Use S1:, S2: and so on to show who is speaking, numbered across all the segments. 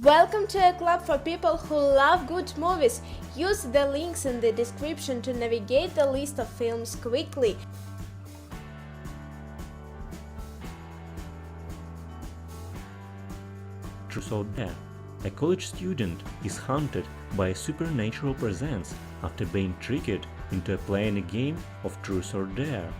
S1: Welcome to a club for people who love good movies. Use the links in the description to navigate the list of films quickly.
S2: Truth or Dare. A college student is haunted by a supernatural presence after being tricked into playing a game of Truth or Dare.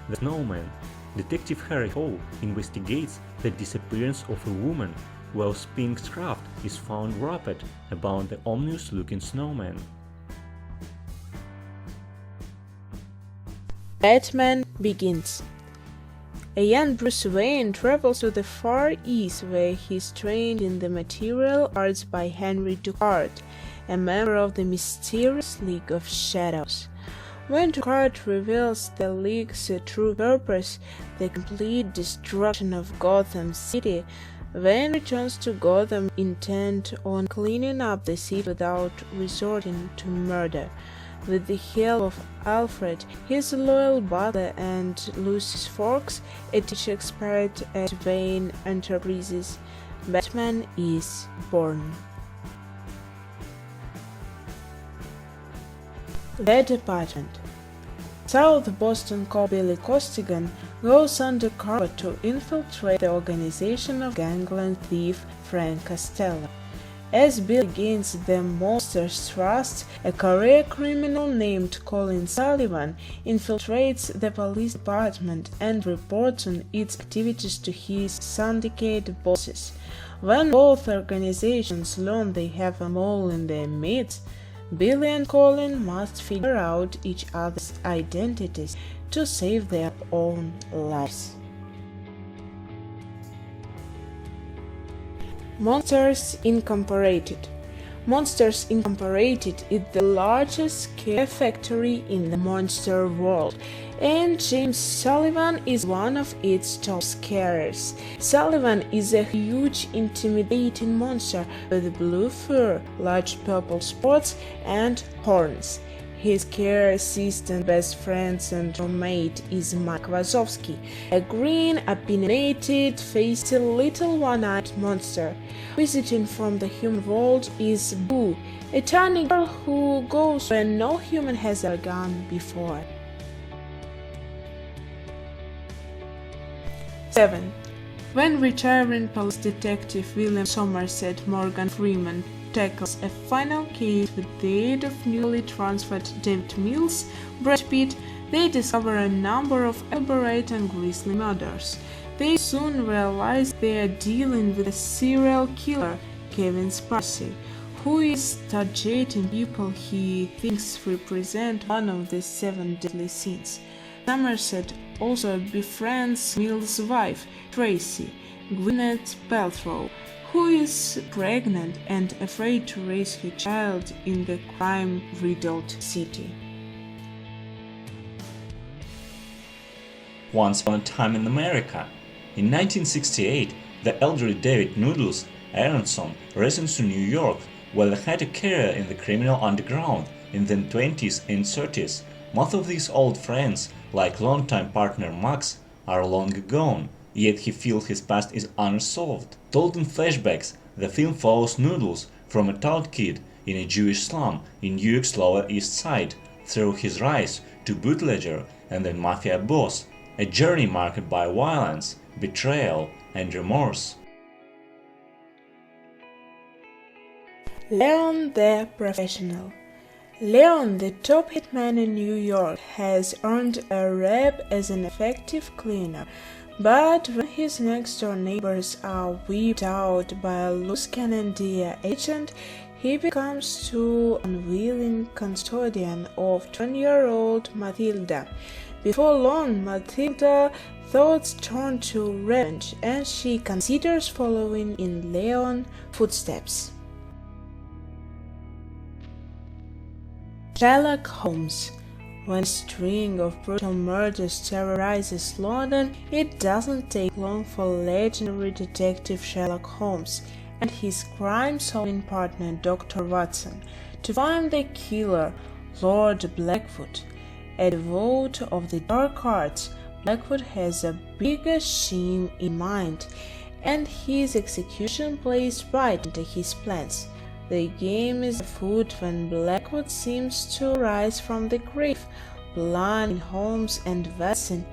S2: The Snowman. Detective Harry Hall investigates the disappearance of a woman while Spink's craft is found wrapped about the ominous-looking snowman.
S3: Batman Begins. A young Bruce Wayne travels to the Far East where he is trained in the martial arts by Henry Ducard, a member of the mysterious League of Shadows. When Ducard reveals the League's true purpose, the complete destruction of Gotham City, Wayne returns to Gotham intent on cleaning up the city without resorting to murder. With the help of Alfred, his loyal butler, and Lucius Fox, a teacher expert at Wayne Enterprises, Batman is born. The Department. South Boston cop Billy Costigan goes undercover to infiltrate the organization of gangland thief Frank Costello. As Billy gains the monster's trust, a career criminal named Colin Sullivan infiltrates the police department and reports on its activities to his syndicate bosses. When both organizations learn they have a mole in their midst, Billy and Colin must figure out each other's identities to save their own lives. Monsters Incorporated. Monsters Incorporated is the largest scare factory in the monster world, and James Sullivan is one of its top scarers. Sullivan is a huge, intimidating monster with blue fur, large purple spots, and horns. His care assistant, best friend, and roommate is Mike Wazowski, a green, opinionated, faced little one-eyed monster. Visiting from the human world is Boo, a tiny girl who goes where no human has ever gone before. 7. When retiring police detective William Somerset Morgan Freeman tackles a final case with the aid of newly transferred David Mills, Brad Pitt, they discover a number of elaborate and grisly murders. They soon realize they are dealing with a serial killer, Kevin Spacey, who is targeting people he thinks represent one of the 7 deadly sins. Somerset also befriends Mills' wife, Tracy, Gwyneth Paltrow, who is pregnant and afraid to raise her child in the crime-riddled city.
S2: Once Upon a Time in America. In 1968, the elderly David Noodles Aronson returns to New York, where he had a career in the criminal underground in the 20s and 30s. Most of these old friends, like longtime partner Max, are long gone, yet he feels his past is unresolved. Told in flashbacks, the film follows Noodles from a tall kid in a Jewish slum in New York's Lower East Side through his rise to bootlegger and then mafia boss, a journey marked by violence, betrayal, and remorse.
S3: Leon the Professional. Leon, the top hitman in New York, has earned a rep as an effective cleaner, but when his next-door neighbors are wiped out by a loose cannon agent, he becomes too unwilling custodian of 20-year-old Matilda. Before long, Matilda's thoughts turn to revenge, and she considers following in Leon's footsteps. Sherlock Holmes. When a string of brutal murders terrorizes London, it doesn't take long for legendary detective Sherlock Holmes and his crime-solving partner Dr. Watson to find the killer, Lord Blackwood. A devote of the dark arts, Blackwood has a bigger scheme in mind, and his execution plays right into his plans. The game is afoot when Blackwood seems to rise from the grave, plunging Holmes and Watson